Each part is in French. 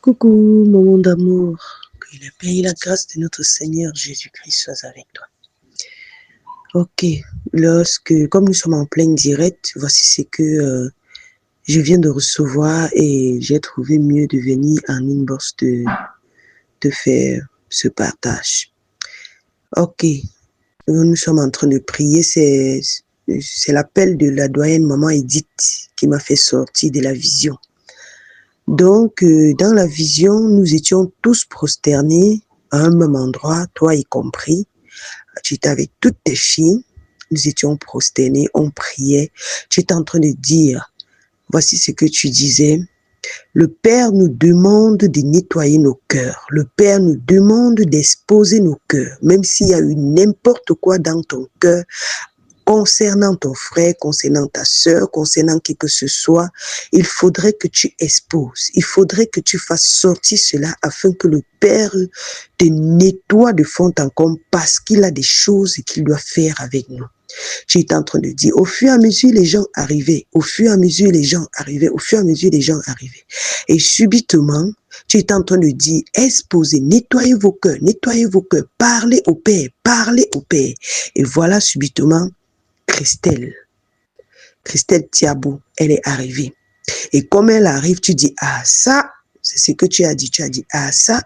Coucou, maman d'amour, que la paix et la grâce de notre Seigneur Jésus-Christ soient avec toi. Ok, comme nous sommes en plein direct, voici ce que je viens de recevoir et j'ai trouvé mieux de venir en inbox de faire ce partage. Ok, nous sommes en train de prier, c'est l'appel de la doyenne maman Edith qui m'a fait sortir de la vision. Donc, dans la vision, nous étions tous prosternés à un même endroit, toi y compris. Tu étais avec toutes tes filles, nous étions prosternés, on priait. Tu étais en train de dire, voici ce que tu disais. Le Père nous demande de nettoyer nos cœurs. Le Père nous demande d'exposer nos cœurs. Même s'il y a eu n'importe quoi dans ton cœur, concernant ton frère, concernant ta sœur, concernant qui que ce soit, il faudrait que tu exposes, il faudrait que tu fasses sortir cela afin que le Père te nettoie de fond en comble parce qu'il a des choses qu'il doit faire avec nous. Tu es en train de dire, au fur et à mesure les gens arrivaient, au fur et à mesure les gens arrivaient, au fur et à mesure les gens arrivaient. Et subitement, tu es en train de dire, exposez, nettoyez vos cœurs, parlez au Père, parlez au Père. Et voilà subitement, Christelle Thiabou, elle est arrivée. Et comme elle arrive, tu dis, ah ça, c'est ce que tu as dit, ah ça,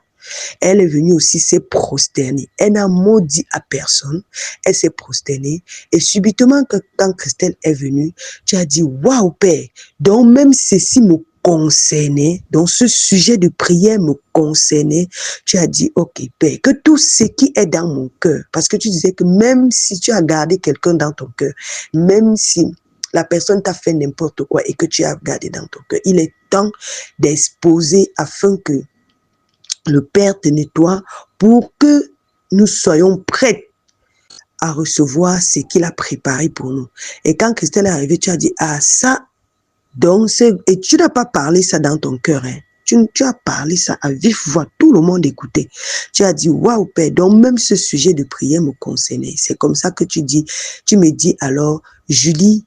elle est venue aussi se prosterner. Elle n'a maudit à personne, elle s'est prosternée. Et subitement, quand Christelle est venue, tu as dit, waouh Père, donc même ceci me concernait, donc ce sujet de prière me concernait, tu as dit, ok Père, que tout ce qui est dans mon cœur, parce que tu disais que même si tu as gardé quelqu'un dans ton cœur, même si la personne t'a fait n'importe quoi et que tu as gardé dans ton cœur, il est temps d'exposer afin que le Père te nettoie pour que nous soyons prêts à recevoir ce qu'il a préparé pour nous. Et quand Christelle est arrivée, tu as dit, ah ça, donc et tu n'as pas parlé ça dans ton cœur, hein. Tu as parlé ça à vive voix, tout le monde écoutait. Tu as dit, waouh Père, donc même ce sujet de prière me concernait. C'est comme ça que tu me dis alors, Julie,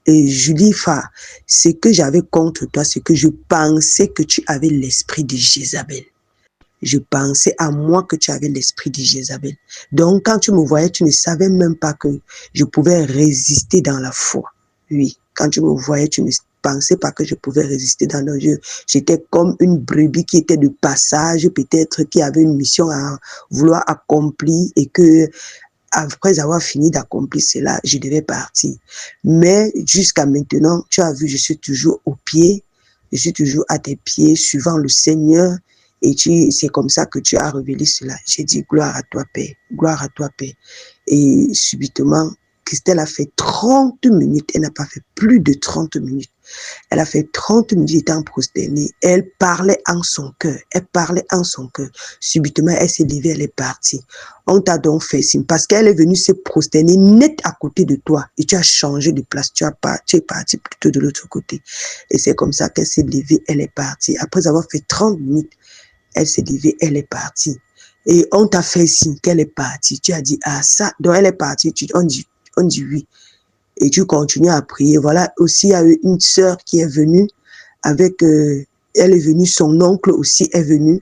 ce que j'avais contre toi, c'est que je pensais que tu avais l'esprit de Jézabel. Je pensais à moi que tu avais l'esprit de Jézabel. Donc, quand tu me voyais, tu ne savais même pas que je pouvais résister dans la foi. Oui, quand tu me voyais, tu ne pensais pas que je pouvais résister dans le jeu. J'étais comme une brebis qui était de passage, peut-être qui avait une mission à vouloir accomplir et que après avoir fini d'accomplir cela, je devais partir. Mais jusqu'à maintenant, tu as vu, je suis toujours au pied, je suis toujours à tes pieds, suivant le Seigneur. Et c'est comme ça que tu as révélé cela. J'ai dit, gloire à toi, Père. Gloire à toi, Père. Et subitement, Christelle a fait 30 minutes. Elle n'a pas fait plus de 30 minutes. Elle a fait 30 minutes étant prosternée. Elle parlait en son cœur. Elle parlait en son cœur. Subitement, elle s'est levée, elle est partie. On t'a donc fait signe parce qu'elle est venue se prosterner net à côté de toi. Et tu as changé de place. Tu es parti plutôt de l'autre côté. Et c'est comme ça qu'elle s'est levée, elle est partie. Après avoir fait 30 minutes, elle s'est levée, elle est partie. Et on t'a fait signe qu'elle est partie. Tu as dit, ah ça, donc elle est partie. On dit oui. Et tu continues à prier. Voilà, aussi, il y a eu une sœur qui est venue avec, elle est venue, son oncle aussi est venu.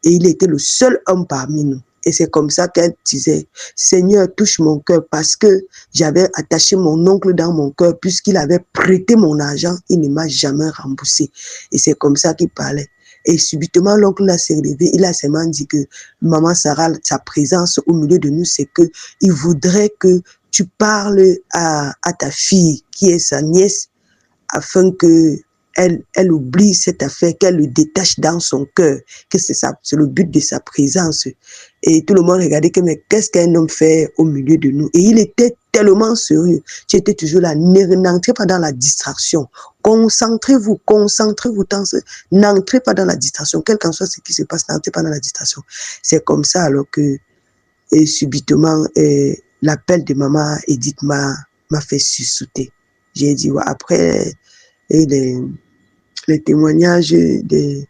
Et il était le seul homme parmi nous. Et c'est comme ça qu'elle disait, Seigneur, touche mon cœur parce que j'avais attaché mon oncle dans mon cœur puisqu'il avait prêté mon argent, il ne m'a jamais remboursé. Et c'est comme ça qu'il parlait. Et subitement, l'oncle s'est levé, il a seulement dit que maman Sarah, sa présence au milieu de nous, c'est que il voudrait que tu parles à ta fille qui est sa nièce afin que elle oublie cette affaire, qu'elle le détache dans son cœur, que c'est le but de sa présence. Et tout le monde regardait que, mais qu'est-ce qu'un homme fait au milieu de nous? Et il était tellement sérieux. Tu étais toujours là, n'entrez pas dans la distraction. Concentrez-vous, n'entrez pas dans la distraction. Quel qu'en soit ce qui se passe, n'entrez pas dans la distraction. C'est comme ça alors que, et subitement, l'appel de maman Edith m'a fait sursauter. J'ai dit, ouais, après, et les témoignages des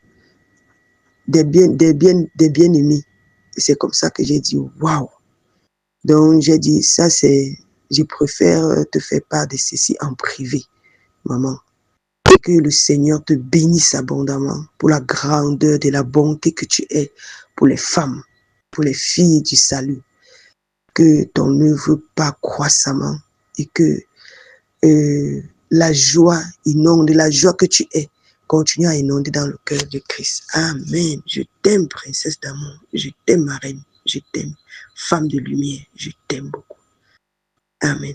bien-aimés. C'est comme ça que j'ai dit, waouh. Donc, j'ai dit, ça, je préfère te faire part de ceci en privé, maman. Que le Seigneur te bénisse abondamment pour la grandeur de la bonté que tu es pour les femmes, pour les filles du salut. Que ton œuvre pas croissamment et que la joie inonde, la joie que tu es, continue à inonder dans le cœur de Christ. Amen. Je t'aime, princesse d'amour. Je t'aime, ma reine. Je t'aime. Femme de lumière, je t'aime beaucoup. Amen.